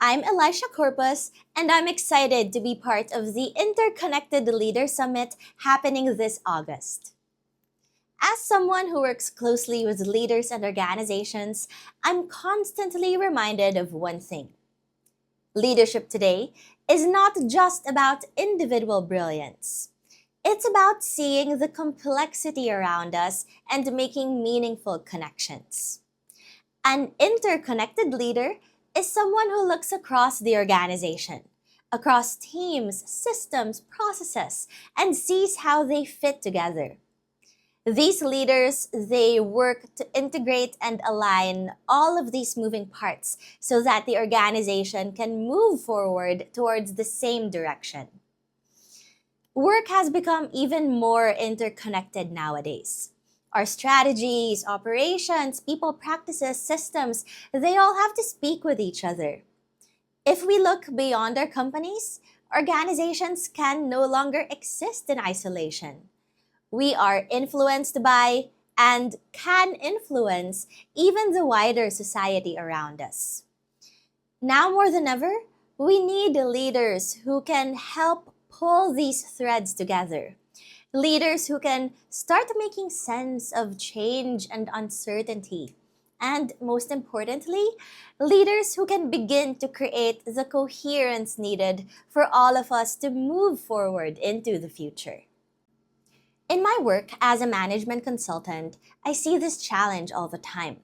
I'm Elizha Corpus, and I'm excited to be part of the Interconnected Leader Summit happening this August. As someone who works closely with leaders and organizations, I'm constantly reminded of one thing. Leadership today is not just about individual brilliance. It's about seeing the complexity around us and making meaningful connections. An interconnected leader is someone who looks across the organization, across teams, systems, processes, and sees how they fit together. These leaders, they work to integrate and align all of these moving parts so that the organization can move forward towards the same direction. Work has become even more interconnected nowadays. Our strategies, operations, people practices, systems, they all have to speak with each other. If we look beyond our companies, organizations can no longer exist in isolation. We are influenced by and can influence even the wider society around us. Now more than ever, we need leaders who can help pull these threads together. Leaders who can start making sense of change and uncertainty. And most importantly, leaders who can begin to create the coherence needed for all of us to move forward into the future. In my work as a management consultant, I see this challenge all the time.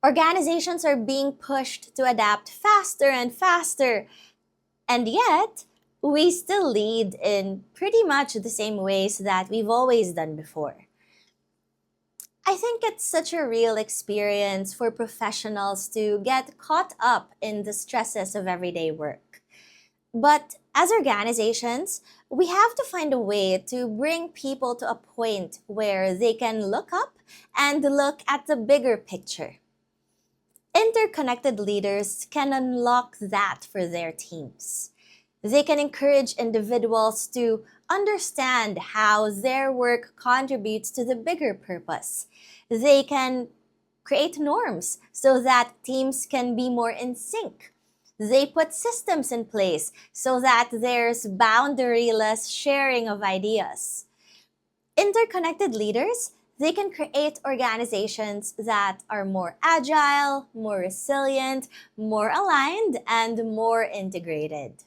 Organizations are being pushed to adapt faster and faster, and yet, we still lead in pretty much the same ways that we've always done before. I think it's such a real experience for professionals to get caught up in the stresses of everyday work. But as organizations, we have to find a way to bring people to a point where they can look up and look at the bigger picture. Interconnected leaders can unlock that for their teams. They can encourage individuals to understand how their work contributes to the bigger purpose. They can create norms so that teams can be more in sync. They put systems in place so that there's boundaryless sharing of ideas. Interconnected leaders, they can create organizations that are more agile, more resilient, more aligned, and more integrated.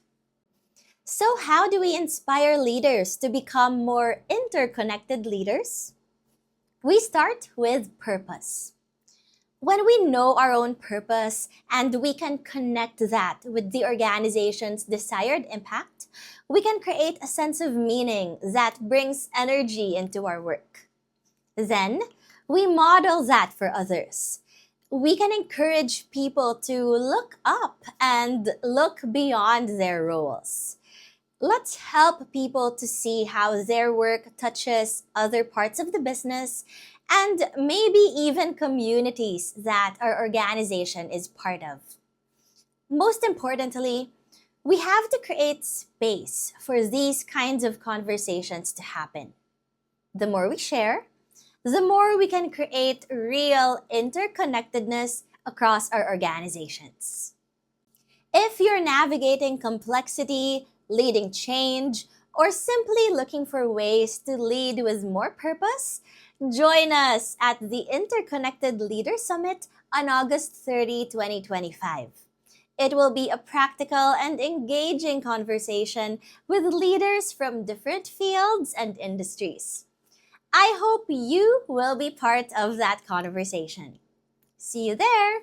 So, how do we inspire leaders to become more interconnected leaders? We start with purpose. When we know our own purpose and we can connect that with the organization's desired impact, we can create a sense of meaning that brings energy into our work. Then, we model that for others. We can encourage people to look up and look beyond their roles. Let's help people to see how their work touches other parts of the business and maybe even communities that our organization is part of. Most importantly, we have to create space for these kinds of conversations to happen. The more we share, the more we can create real interconnectedness across our organizations. If you're navigating complexity, leading change, or simply looking for ways to lead with more purpose, join us at the Interconnected Leader Summit on August 30, 2025. It will be a practical and engaging conversation with leaders from different fields and industries. I hope you will be part of that conversation. See you there!